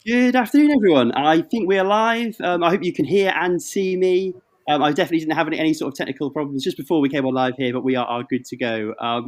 Good afternoon, everyone. I think we're live. I hope you can hear and see me. I definitely didn't have any sort of technical problems just before we came on live here, but we are good to go. I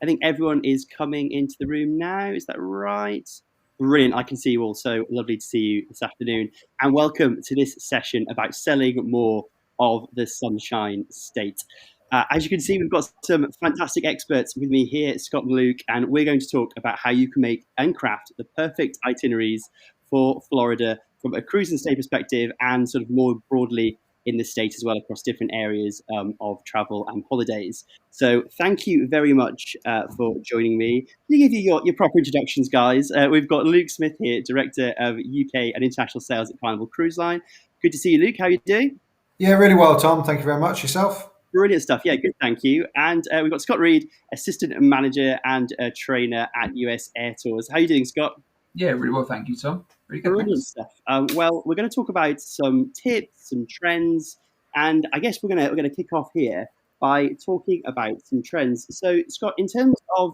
think everyone is coming into the room now. Is that right? Brilliant. I can see you all. So lovely to see you this afternoon. And welcome to this session about selling more of the Sunshine State. As you can see, we've got some fantastic experts with me here, Scott and Luke, and we're going to talk about how you can make and craft the perfect itineraries for Florida from a cruise and stay perspective and sort of more broadly in the state as well across different areas of travel and holidays. So thank you very much for joining me. Can you give you your proper introductions, guys? We've got Luke Smith here, Director of UK and International Sales at Carnival Cruise Line. Good to see you, Luke. How are you doing? Yeah, really well, Tom. Thank you very much. Yourself? Brilliant stuff. Yeah, good. Thank you. And we've got Scott Reed, Assistant Manager and Trainer at US Air Tours. How are you doing, Scott? Yeah, really well, thank you, Tom. Really good, Brilliant thanks. stuff. Well, we're going to talk about some tips, some trends, and I guess we're going to kick off here by talking about some trends. So, Scott, in terms of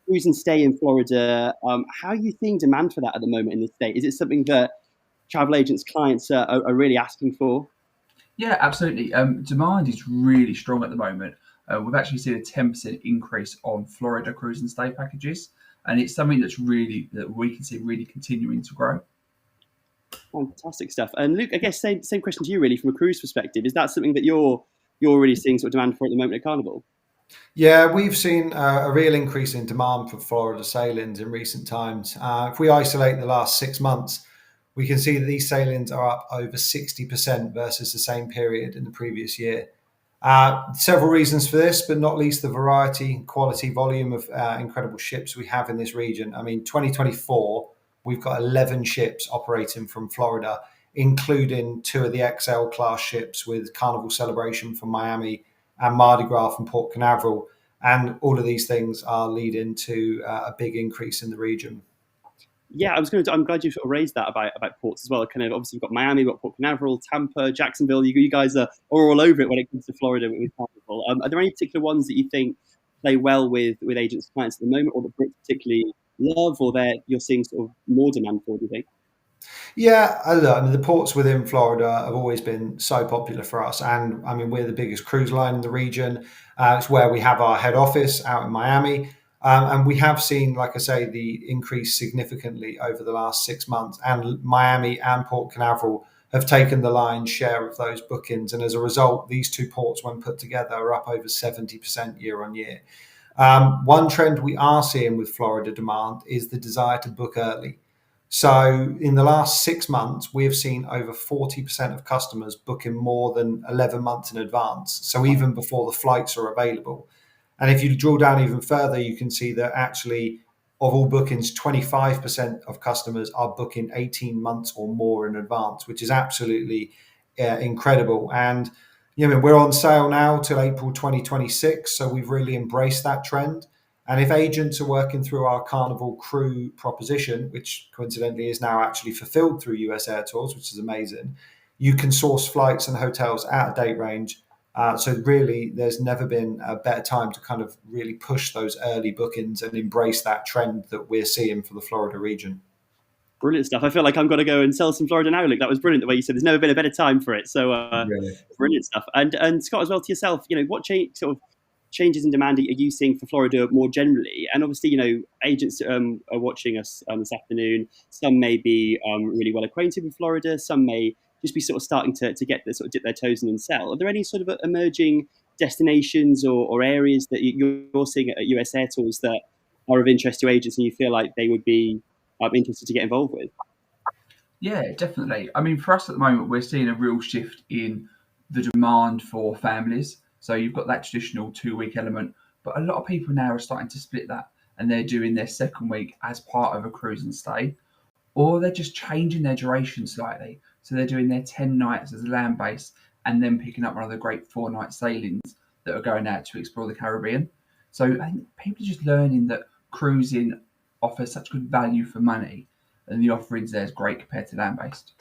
cruise and stay in Florida, how are you seeing demand for that at the moment in the state? Is it something that travel agents' clients are really asking for? Yeah, absolutely. Demand is really strong at the moment. We've actually seen a 10% increase on Florida cruise and stay packages, and it's something that we can see really continuing to grow. Fantastic stuff. And Luke, I guess same question to you really from a cruise perspective. Is that something that you're really seeing sort of demand for at the moment at Carnival? Yeah, we've seen a real increase in demand for Florida sailings in recent times. If we isolate the last 6 months, we can see that these sailings are up over 60% versus the same period in the previous year. Several reasons for this, but not least the variety, quality, volume of incredible ships we have in this region. I mean, 2024, we've got 11 ships operating from Florida, including two of the XL class ships with Carnival Celebration from Miami and Mardi Gras from Port Canaveral. And all of these things are leading to a big increase in the region. Yeah, I'm glad you sort of raised that about ports as well. Kind of obviously we've got Miami, we've got Port Canaveral, Tampa, Jacksonville. You guys are all over it when it comes to Florida with Carnival. Are there any particular ones that you think play well with agents' clients at the moment, or that Brits particularly love, or that you're seeing sort of more demand for? Do you think? Yeah, I mean, the ports within Florida have always been so popular for us. And I mean, we're the biggest cruise line in the region. It's where we have our head office out in Miami. And we have seen, like I say, the increase significantly over the last 6 months. And Miami and Port Canaveral have taken the lion's share of those bookings. And as a result, these two ports, when put together, are up over 70% year on year. One trend we are seeing with Florida demand is the desire to book early. So, in the last 6 months, we have seen over 40% of customers booking more than 11 months in advance. So, even before the flights are available. And if you drill down even further, you can see that actually, of all bookings, 25% of customers are booking 18 months or more in advance, which is absolutely incredible. And we're on sale now till April 2026. So, we've really embraced that trend. And if agents are working through our Carnival Crew proposition, which coincidentally is now actually fulfilled through US Air Tours, which is amazing, you can source flights and hotels at a date range. So really, there's never been a better time to kind of really push those early bookings and embrace that trend that we're seeing for the Florida region. Brilliant stuff. I feel like I'm going to go and sell some Florida now. Luke, that was brilliant the way you said. There's never been a better time for it. So Really. brilliant stuff. And Scott, as well to yourself, what sort of changes in demand are you seeing for Florida more generally? And obviously, agents are watching us this afternoon. Some may be really well acquainted with Florida. Some may just be sort of starting to get sort of dip their toes in and sell. Are there any sort of emerging destinations or areas that you're seeing at US Air Tours that are of interest to agents and you feel like they would be interested to get involved with? Yeah, definitely. I mean, for us at the moment, we're seeing a real shift in the demand for families. So you've got that traditional 2 week element, but a lot of people now are starting to split that and they're doing their second week as part of a cruise and stay, or they're just changing their duration slightly. So they're doing their 10 nights as a land base and then picking up one of the great 4 night sailings that are going out to explore the Caribbean. So I think people are just learning that cruising offers such good value for money and the offerings there is great compared to land based.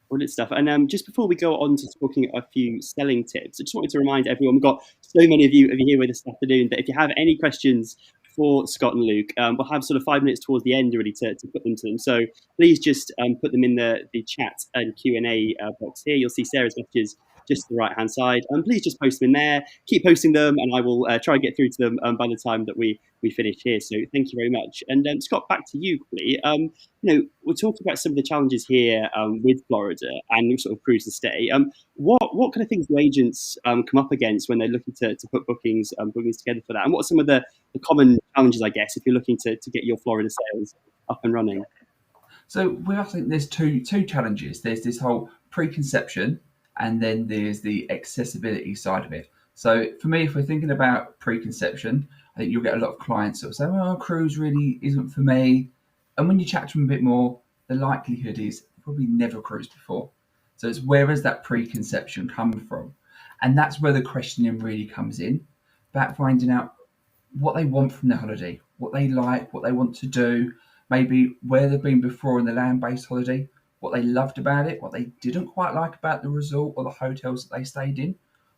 Brilliant stuff. And just before we go on to talking a few selling tips, I just wanted to remind everyone we've got so many of you here with us this afternoon that if you have any questions for Scott and Luke. We'll have sort of 5 minutes towards the end really to put them to them. So please just put them in the chat and Q&A box here. You'll see Sarah's messages just to the right-hand side. Please just post them in there. Keep posting them, and I will try and get through to them by the time that we finish here. So thank you very much. And Scott, back to you quickly. We're talking about some of the challenges here with Florida and sort of cruise and stay. What kind of things do agents come up against when they're looking to put bookings together for that? And what are some of the common challenges, I guess, if you're looking to get your Florida sales up and running? So I think there's two challenges. There's this whole preconception, and then there's the accessibility side of it. So for me, if we're thinking about preconception, I think you'll get a lot of clients that will say, "Well, cruise really isn't for me." And when you chat to them a bit more, the likelihood is they've probably never cruised before. So it's where has that preconception come from? And that's where the questioning really comes in, about finding out what they want from their holiday, what they like, what they want to do, maybe where they've been before in the land-based holiday, what they loved about it, what they didn't quite like about the resort or the hotels that they stayed in,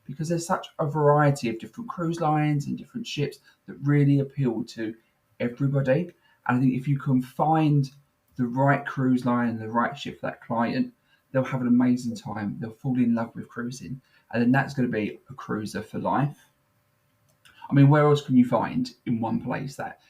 because there's such a variety of different cruise lines and different ships that really appeal to everybody. And I think if you can find the right cruise line and the right ship for that client, they'll have an amazing time. They'll fall in love with cruising, and then that's going to be a cruiser for life. I mean, where else can you find in one place that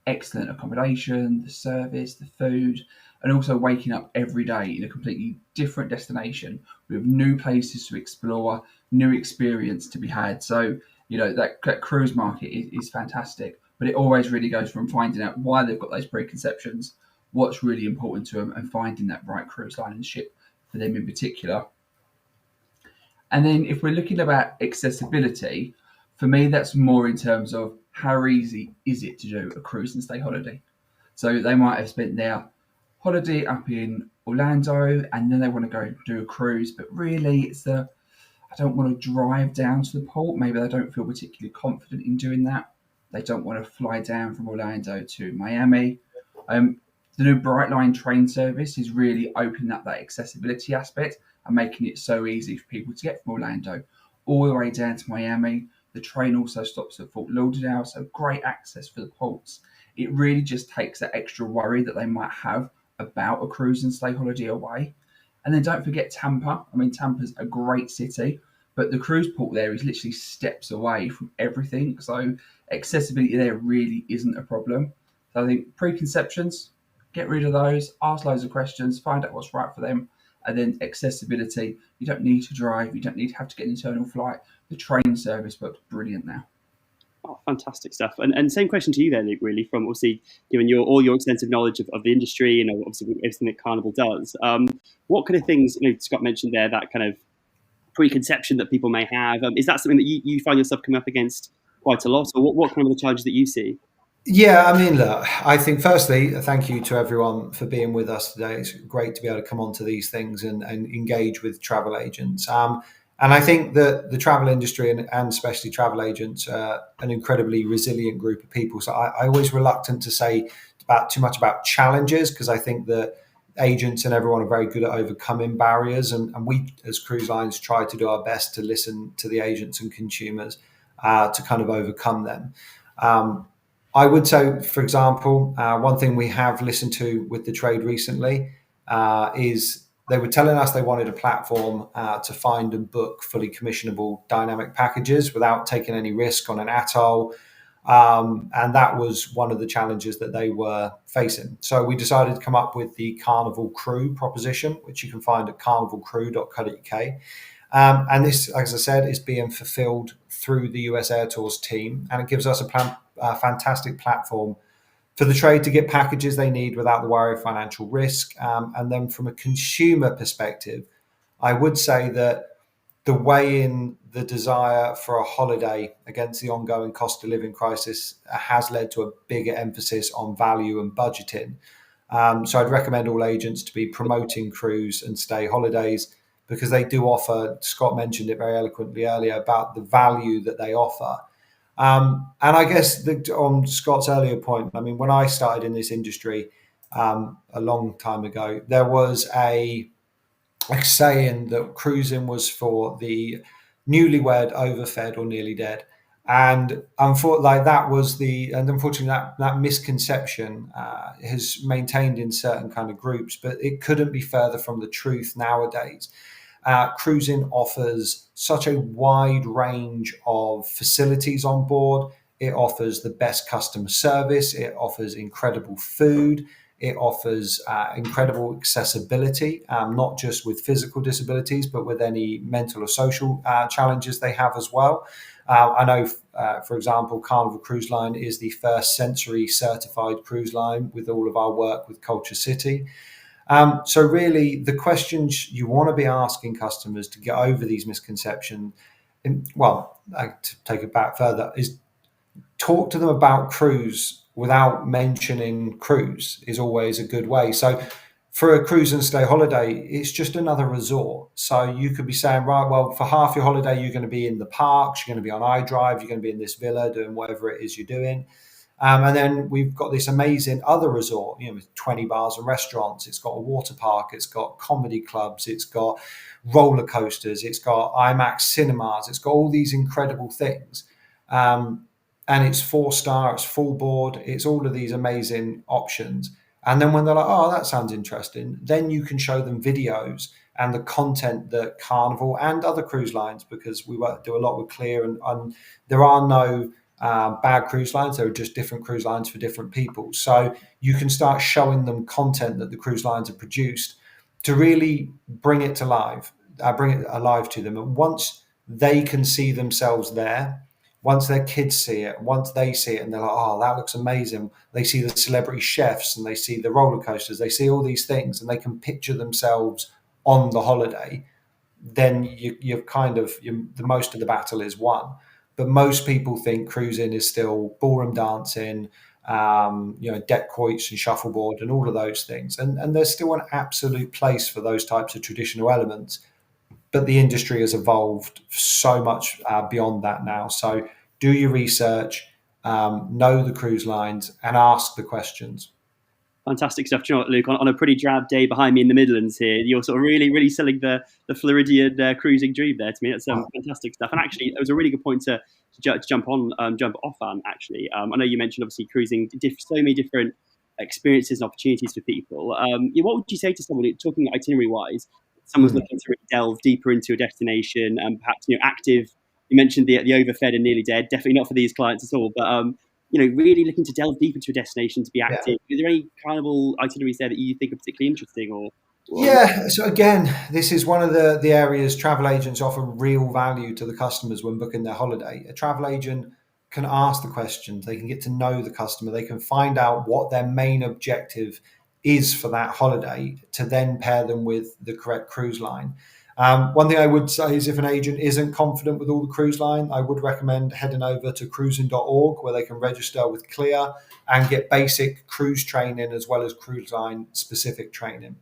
excellent accommodation, the service, the food, and also waking up every day in a completely different destination with new places to explore, new experience to be had? So, that cruise market is fantastic, but it always really goes from finding out why they've got those preconceptions, what's really important to them, and finding that right cruise line and ship for them in particular. And then if we're looking about accessibility, for me, that's more in terms of how easy is it to do a cruise and stay holiday. So they might have spent their holiday up in Orlando and then they want to go do a cruise, but really I don't want to drive down to the port. Maybe they don't feel particularly confident in doing that. They don't want to fly down from Orlando to Miami. The new Brightline train service is really opening up that accessibility aspect and making it so easy for people to get from Orlando all the way down to Miami. The train also stops at Fort Lauderdale, so great access for the ports. It really just takes that extra worry that they might have about a cruise and stay holiday away. And then don't forget Tampa. I mean, Tampa's a great city, but the cruise port there is literally steps away from everything. So accessibility there really isn't a problem. So I think preconceptions, get rid of those, ask loads of questions, find out what's right for them. And then accessibility, you don't need to drive, you don't need to have to get an internal flight. The train service works brilliant now. Oh, fantastic stuff. And same question to you then, Luke, really, from obviously given all your extensive knowledge of the industry and obviously everything that Carnival does. What kind of things, Scott mentioned there, that kind of preconception that people may have, is that something that you find yourself coming up against quite a lot, or what kind of the challenges that you see? Yeah, I mean, look, I think firstly, thank you to everyone for being with us today. It's great to be able to come onto these things and engage with travel agents. And I think that the travel industry and especially travel agents are an incredibly resilient group of people. So I always reluctant to say too much about challenges, because I think that agents and everyone are very good at overcoming barriers. And we as cruise lines try to do our best to listen to the agents and consumers to kind of overcome them. I would say, for example, one thing we have listened to with the trade recently is they were telling us they wanted a platform to find and book fully commissionable dynamic packages without taking any risk on an atoll. And that was one of the challenges that they were facing. So we decided to come up with the Carnival Crew proposition, which you can find at carnivalcrew.co.uk. And this, as I said, is being fulfilled through the US Air Tours team, and it gives us a fantastic platform for the trade to get packages they need without the worry of financial risk. And then from a consumer perspective, I would say that the way in the desire for a holiday against the ongoing cost of living crisis has led to a bigger emphasis on value and budgeting. So I'd recommend all agents to be promoting cruise and stay holidays, because they do offer, Scott mentioned it very eloquently earlier, about the value that they offer. And I guess on Scott's earlier point, I mean, when I started in this industry a long time ago, there was a saying that cruising was for the newlywed, overfed, or nearly dead. And unfortunately that misconception has maintained in certain kind of groups, but it couldn't be further from the truth nowadays. Cruising offers such a wide range of facilities on board. It offers the best customer service. It offers incredible food. It offers incredible accessibility, not just with physical disabilities, but with any mental or social challenges they have as well. I know, for example, Carnival Cruise Line is the first sensory certified cruise line with all of our work with Culture City. So really, the questions you want to be asking customers to get over these misconceptions, to take it back further, is talk to them about cruise without mentioning cruise is always a good way. So for a cruise and stay holiday, it's just another resort. So you could be saying, right, well, for half your holiday, you're going to be in the parks, you're going to be on iDrive, you're going to be in this villa doing whatever it is you're doing. And then we've got this amazing other resort, with 20 bars and restaurants. It's got a water park. It's got comedy clubs. It's got roller coasters. It's got IMAX cinemas. It's got all these incredible things. And it's 4-star, it's full board. It's all of these amazing options. And then when they're like, oh, that sounds interesting, then you can show them videos and the content that Carnival and other cruise lines, because we do a lot with Clear, and there are no bad cruise lines. There are just different cruise lines for different people. So you can start showing them content that the cruise lines have produced to really bring it alive to them. And once they can see themselves there, once their kids see it, once they see it and they're like, oh, that looks amazing. They see the celebrity chefs and they see the roller coasters, they see all these things and they can picture themselves on the holiday, then the most of the battle is won. But most people think cruising is still ballroom dancing, deck quoits and shuffleboard and all of those things. And there's still an absolute place for those types of traditional elements. But the industry has evolved so much beyond that now. So do your research, know the cruise lines, and ask the questions. Fantastic stuff. Do you know what, Luke? On a pretty drab day behind me in the Midlands here, you're sort of really, really selling the Floridian cruising dream there to me. That's fantastic stuff. And actually, it was a really good point to jump off on. Actually, I know you mentioned obviously cruising, so many different experiences and opportunities for people. What would you say to someone talking itinerary wise? Someone's looking to really delve deeper into a destination and perhaps active. You mentioned the overfed and nearly dead. Definitely not for these clients at all, but really looking to delve deep into a destination to be active. Is there any Carnival itineraries there that you think are particularly interesting? Yeah, so again, this is one of the areas travel agents offer real value to the customers when booking their holiday. A travel agent can ask the questions, they can get to know the customer, they can find out what their main objective is for that holiday to then pair them with the correct cruise line. One thing I would say is if an agent isn't confident with all the cruise line, I would recommend heading over to cruising.org where they can register with Clear and get basic cruise training as well as cruise line specific training.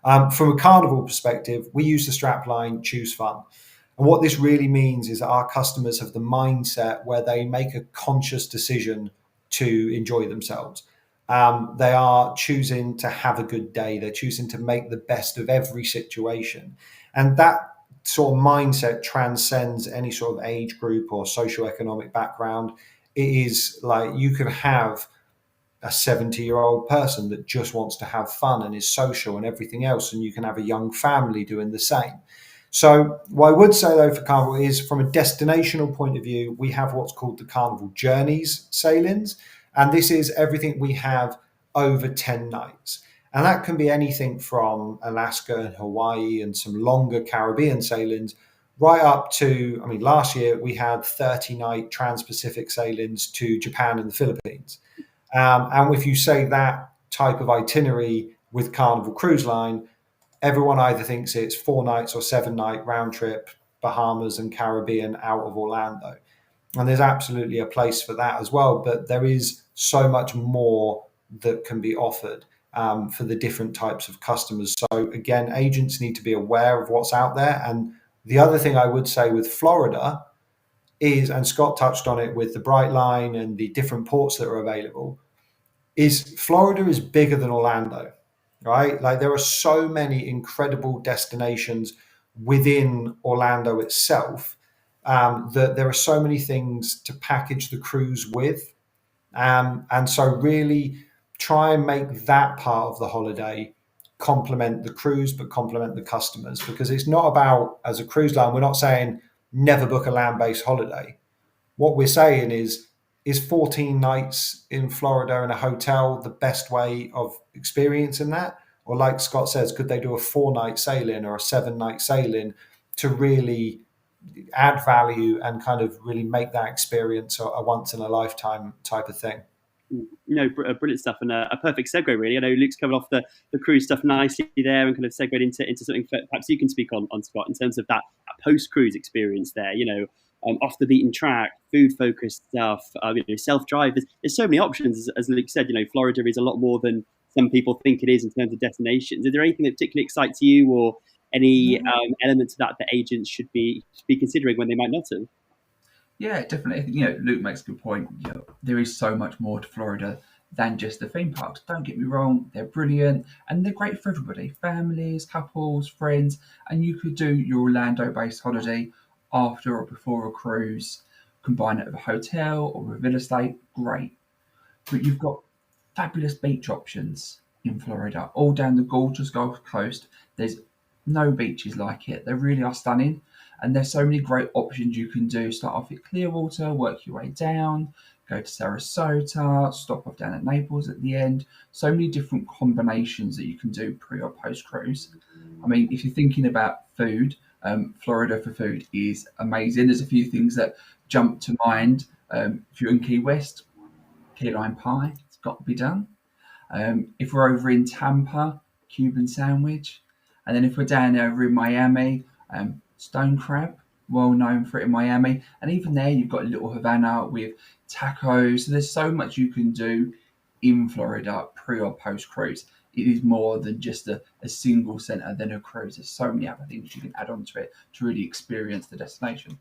From a Carnival perspective, we use the strapline Choose Fun. And what this really means is that our customers have the mindset where they make a conscious decision to enjoy themselves. They are choosing to have a good day. They're choosing to make the best of every situation. And that sort of mindset transcends any sort of age group or socioeconomic background. It is like you can have a 70-year-old person that just wants to have fun and is social and everything else, and you can have a young family doing the same. So what I would say though for Carnival is from a destinational point of view, we have what's called the Carnival Journeys sailings, and this is everything we have over 10 nights. And that can be anything from Alaska and Hawaii and some longer Caribbean sailings right up to, last year we had 30-night trans-Pacific sailings to Japan and the Philippines. And if you say that type of itinerary with Carnival Cruise Line, everyone either thinks it's 4 nights or 7-night round trip, Bahamas and Caribbean out of Orlando. And there's absolutely a place for that as well. But there is so much more that can be offered for the different types of customers. So again, agents need to be aware of what's out there. And the other thing I would say with Florida is, and Scott touched on it with the Bright Line and the different ports that are available, is Florida is bigger than Orlando, right? Like there are so many incredible destinations within Orlando itself. that there are so many things to package the cruise with. And so really try and make that part of the holiday complement the cruise, but complement the customers, because it's not about, as a cruise line, we're not saying never book a land-based holiday. What we're saying is 14 nights in Florida in a hotel the best way of experiencing that? Or like Scott says, could they do a 4-night sailing or a 7-night sailing to really add value and kind of really make that experience a once in a lifetime type of thing? Brilliant stuff, and a perfect segue, really. I know Luke's covered off the cruise stuff nicely there, and kind of segued into something perhaps you can speak on, Scott, in terms of that post cruise experience there. Off the beaten track, food focused stuff, self drive. There's so many options, as Luke said. Florida is a lot more than some people think it is in terms of destinations. Is there anything that particularly excites you, or any elements of that agents should be considering when they might not have? Yeah, definitely. Luke makes a good point. There is so much more to Florida than just the theme parks. Don't get me wrong, they're brilliant and they're great for everybody, families, couples, friends. And you could do your Orlando based holiday after or before a cruise, combine it with a hotel or with real estate, great. But you've got fabulous beach options in Florida, all down the gorgeous Gulf Coast. There's no beaches like it. They really are stunning. And there's so many great options you can do. Start off at Clearwater, work your way down, go to Sarasota, stop off down at Naples at the end. So many different combinations that you can do pre or post cruise. I mean, if you're thinking about food, Florida for food is amazing. There's a few things that jump to mind. If you're in Key West, key lime pie, it's got to be done. If we're over in Tampa, Cuban sandwich. And then if we're down over in Miami, stone crab, well known for it in Miami. And even there, you've got Little Havana with tacos. So there's so much you can do in Florida pre or post cruise. It is more than just a single center, then a cruise. There's so many other things you can add onto it to really experience the destination.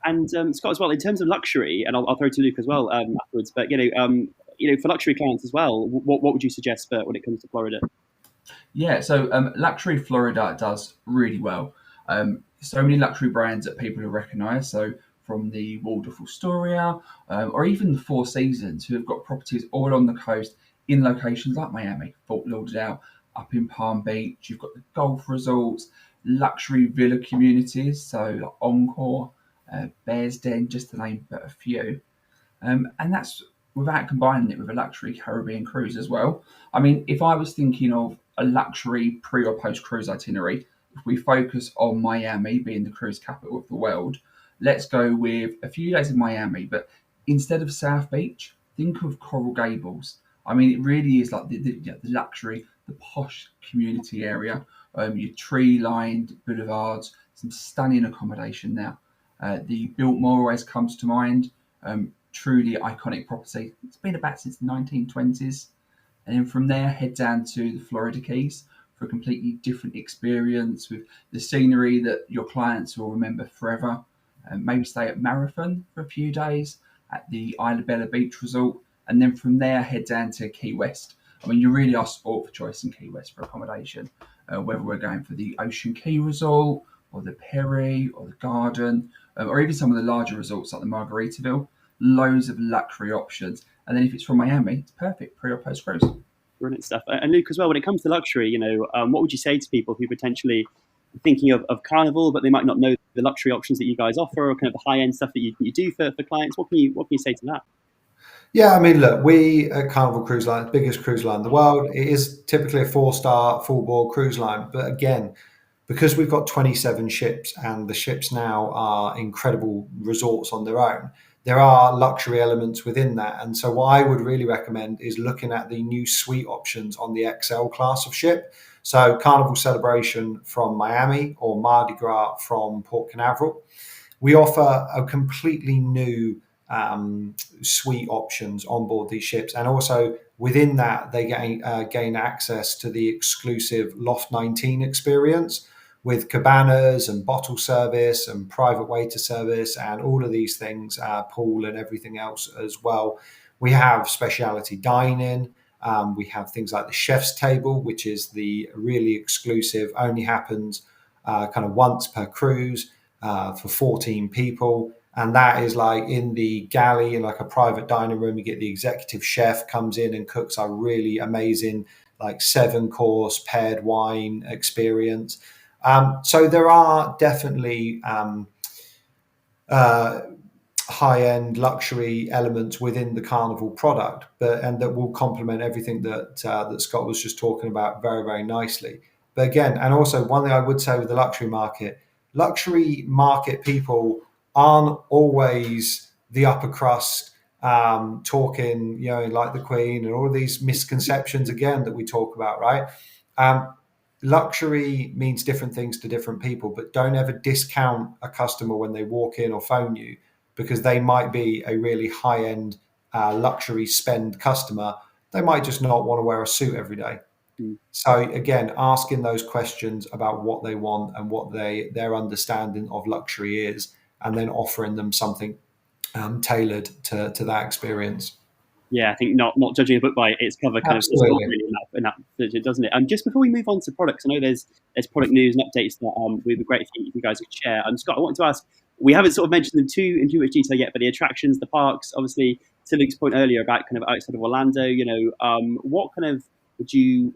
And Scott, as well, in terms of luxury, and I'll throw to Luke as well afterwards. But for luxury clients as well, what would you suggest for when it comes to Florida? Yeah, so luxury Florida does really well. So many luxury brands that people will recognise. So from the Waldorf Astoria, or even the Four Seasons, who have got properties all on the coast in locations like Miami, Fort Lauderdale, up in Palm Beach. You've got the golf resorts, luxury villa communities, so like Encore, Bears Den, just to name but a few. And that's without combining it with a luxury Caribbean cruise as well. I mean, if I was thinking of a luxury pre or post cruise itinerary, if we focus on Miami being the cruise capital of the world, let's go with a few days in Miami, but instead of South Beach, think of Coral Gables. I mean, it really is like the luxury, the posh community area. Your tree-lined boulevards, some stunning accommodation now. The Biltmore always comes to mind. Truly iconic property. It's been about since the 1920s. And then from there, head down to the Florida Keys for a completely different experience with the scenery that your clients will remember forever. Maybe stay at Marathon for a few days at the Isla Bella Beach Resort. And then from there, head down to Key West. I mean, you really are sport for choice in Key West for accommodation, whether we're going for the Ocean Key Resort or the Perry or the Garden, or even some of the larger resorts like the Margaritaville. Loads of luxury options. And then if it's from Miami, it's perfect pre or post cruise. Brilliant stuff. And Luke, as well, when it comes to luxury, what would you say to people who potentially are thinking of Carnival, but they might not know the luxury options that you guys offer, or kind of the high end stuff that you do for clients? What can you say to that? Yeah, I mean, look, we at Carnival Cruise Line, biggest cruise line in the world, it is typically a 4-star full board cruise line. But again, because we've got 27 ships and the ships now are incredible resorts on their own, there are luxury elements within that. And so what I would really recommend is looking at the new suite options on the XL class of ship. So Carnival Celebration from Miami or Mardi Gras from Port Canaveral. We offer a completely new suite options on board these ships, and also within that they gain access to the exclusive Loft 19 experience with cabanas and bottle service and private waiter service and all of these things, pool and everything else as well. We have specialty dining. We have things like the chef's table, which is the really exclusive, only happens kind of once per cruise. for 14 people. And that is like in the galley, in like a private dining room. You get the executive chef comes in and cooks a really amazing, like 7-course paired wine experience. So there are definitely uh, high-end luxury elements within the Carnival product, and that will complement everything that Scott was just talking about very, very nicely. But again, and also one thing I would say with the luxury market people aren't always the upper crust, talking, like the Queen and all of these misconceptions again that we talk about, right? Um, Luxury means different things to different people, but don't ever discount a customer when they walk in or phone you, because they might be a really high end luxury spend customer. They might just not want to wear a suit every day. Mm. So again, asking those questions about what they want and what their understanding of luxury is, and then offering them something tailored to that experience. Yeah, I think not judging a book by its cover kind of does a lot Absolutely. really in that, doesn't it? Just before we move on to products, I know there's product news and updates that would be great if you guys could share. Scott, I wanted to ask, we haven't sort of mentioned them in too much detail yet, but the attractions, the parks, obviously, to Luke's point earlier about kind of outside of Orlando, what tips would you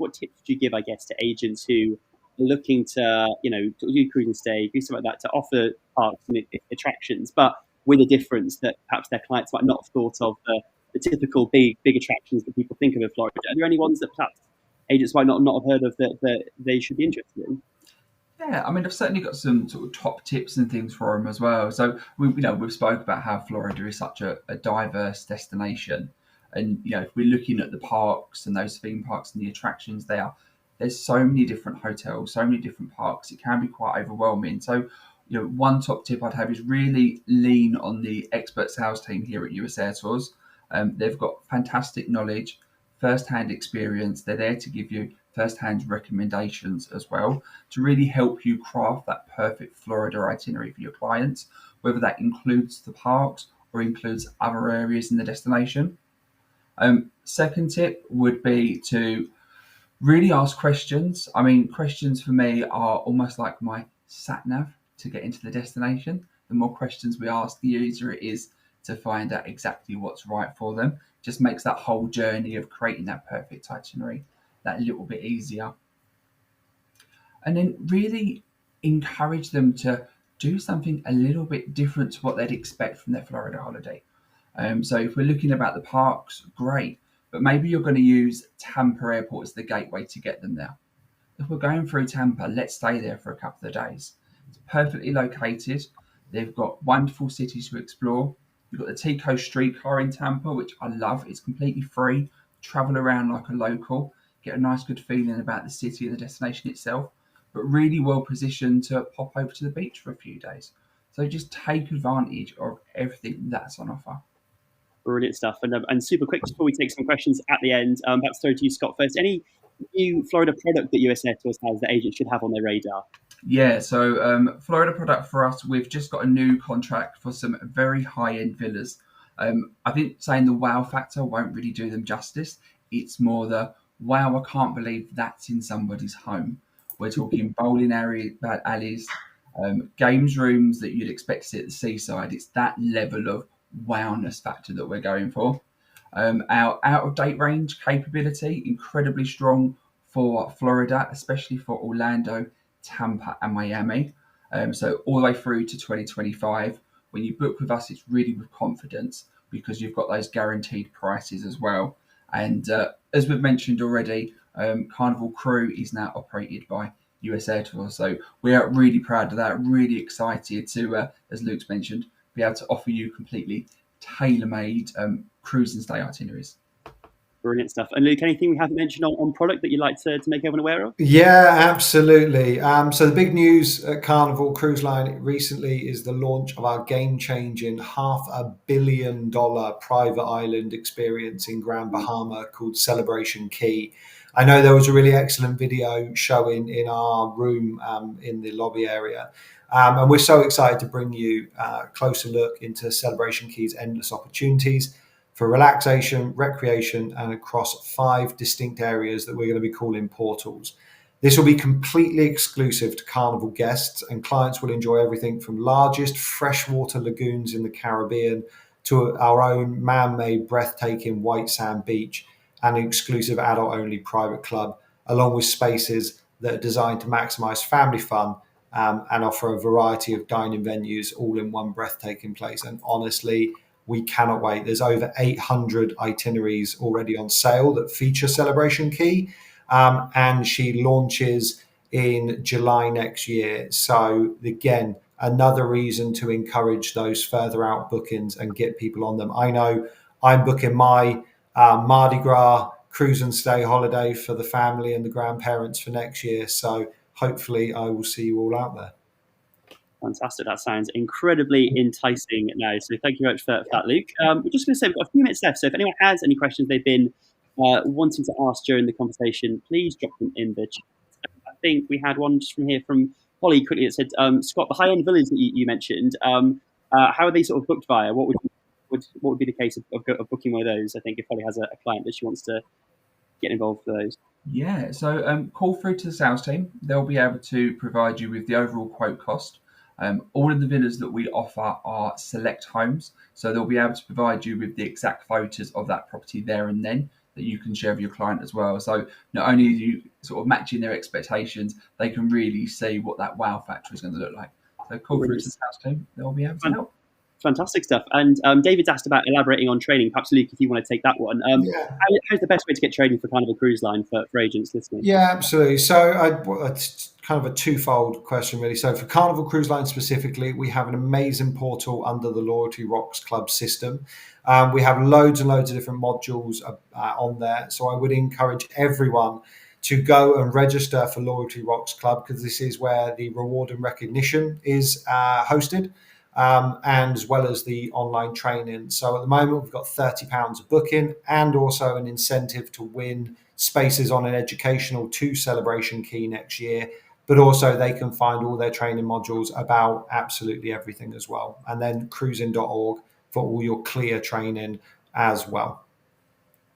give, I guess, to agents who are looking to do cruise and stay, do something like that, to offer parks and attractions, but with a difference that perhaps their clients might not have thought of the typical big attractions that people think of in Florida. Are there any ones that perhaps agents might not have heard of that they should be interested in? Yeah, I mean, I've certainly got some sort of top tips and things for them as well. So we've spoke about how Florida is such a diverse destination, and if we're looking at the parks and those theme parks and the attractions there's so many different hotels, so many different parks. It can be quite overwhelming. So, one top tip I'd have is really lean on the expert sales team here at US Air Tours. They've got fantastic knowledge, first-hand experience. They're there to give you first-hand recommendations as well, to really help you craft that perfect Florida itinerary for your clients, whether that includes the parks or includes other areas in the destination. Second tip would be to really ask questions. I mean, questions for me are almost like my sat nav to get into the destination. The more questions we ask, the easier it is to find out exactly what's right for them. Just makes that whole journey of creating that perfect itinerary that little bit easier. And then really encourage them to do something a little bit different to what they'd expect from their Florida holiday. So if we're looking about the parks, great, but maybe you're going to use Tampa Airport as the gateway to get them there. If we're going through Tampa, let's stay there for a couple of days. It's perfectly located. They've got wonderful cities to explore. You've got the Tico streetcar in Tampa, which I love. It's completely free. Travel around like a local, get a nice good feeling about the city and the destination itself, but really well positioned to pop over to the beach for a few days. So just take advantage of everything that's on offer. Brilliant stuff. And super quick, just before we take some questions at the end, back to you, Scott, first. Any new Florida product that US Air Tours has that agents should have on their radar? Yeah, so Florida product for us, we've just got a new contract for some very high end villas. I think saying the wow factor won't really do them justice. It's more the wow, I can't believe that's in somebody's home. We're talking bowling alleys, games rooms that you'd expect to see at the seaside. It's that level of wowness factor that we're going for. Our out of date range capability, incredibly strong for Florida, especially for Orlando, Tampa, and Miami. So all the way through to 2025. When you book with us, it's really with confidence because you've got those guaranteed prices as well. And as we've mentioned already, Carnival Crew is now operated by US Air Tours. So we are really proud of that, really excited to, as Luke's mentioned, be able to offer you completely tailor-made cruise and stay itineraries. Brilliant stuff. And Luke, anything we haven't mentioned on product that you'd like to make everyone aware of? Yeah, absolutely. So the big news at Carnival Cruise Line recently is the launch of our game-changing $500 million private island experience in Grand Bahama called Celebration Key. I know there was a really excellent video showing in our room in the lobby area. And we're so excited to bring you a closer look into Celebration Key's endless opportunities for relaxation, recreation, and across 5 distinct areas that we're going to be calling portals. This will be completely exclusive to Carnival guests, and clients will enjoy everything from largest freshwater lagoons in the Caribbean to our own man-made breathtaking white sand beach and an exclusive adult-only private club, along with spaces that are designed to maximize family fun and offer a variety of dining venues all in one breathtaking place. And honestly, we cannot wait. There's over 800 itineraries already on sale that feature Celebration Key, and she launches in July next year. So again, another reason to encourage those further out bookings and get people on them. I know I'm booking my Mardi Gras cruise and stay holiday for the family and the grandparents for next year. So hopefully I will see you all out there. Fantastic. That sounds incredibly enticing now. So thank you very much for that, Luke. We're just going to say we've got a few minutes left. So if anyone has any questions they've been wanting to ask during the conversation, please drop them in the chat. I think we had one just from here from Holly quickly that said, Scott, the high-end villas that you mentioned, how are they sort of booked via? What would be the case of booking one of those? I think if Holly has a client that she wants to get involved for those. Yeah, so call through to the sales team. They'll be able to provide you with the overall quote cost. All of the villas that we offer are select homes, so they'll be able to provide you with the exact photos of that property there and then that you can share with your client as well. So not only are you sort of matching their expectations, they can really see what that wow factor is going to look like. So call through to the sales team. They'll be able to help. Fantastic stuff. And David's asked about elaborating on training. Perhaps, Luke, if you want to take that one. How's the best way to get training for Carnival Cruise Line for agents listening? Yeah, absolutely. So it's kind of a twofold question, really. So for Carnival Cruise Line specifically, we have an amazing portal under the Loyalty Rocks Club system. We have loads and loads of different modules on there. So I would encourage everyone to go and register for Loyalty Rocks Club, because this is where the reward and recognition is hosted. And as well as the online training. So at the moment, we've got £30 a booking and also an incentive to win spaces on an educational to Celebration Key next year. But also they can find all their training modules about absolutely everything as well. And then cruising.org for all your clear training as well.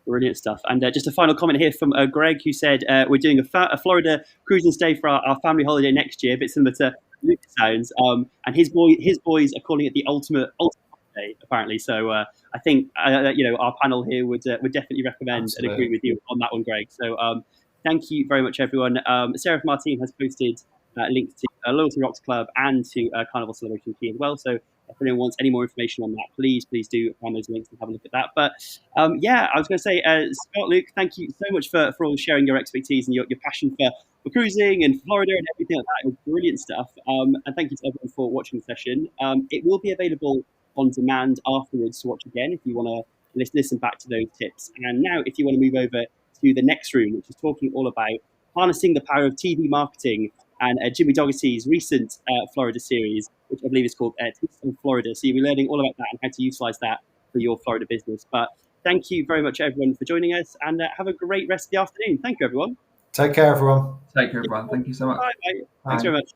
Brilliant stuff. And just a final comment here from Greg, who said we're doing a Florida cruise and stay for our family holiday next year, a bit similar to Luke sounds. And his boys are calling it the ultimate holiday, apparently. So I think our panel here would definitely recommend and agree with you on that one, Greg. So thank you very much, everyone. Sarah from our team has posted links to Loyalty Rocks Club and to Carnival Celebration Key as well. So if anyone wants any more information on that, please do find those links and have a look at that. But I was going to say, Scott, Luke, thank you so much for all sharing your expertise and your passion for cruising and Florida and everything like that. It was brilliant stuff. And thank you to everyone for watching the session. It will be available on demand afterwards to watch again if you want to listen back to those tips. And now, if you want to move over to the next room, which is talking all about harnessing the power of TV marketing and Jimmy Dougherty's recent Florida series, which I believe is called Taste of Florida. So you'll be learning all about that and how to utilize that for your Florida business. But thank you very much, everyone, for joining us, and have a great rest of the afternoon. Thank you, everyone. Take care, everyone. Take care, everyone. Thank you so much. Bye. Thanks very much.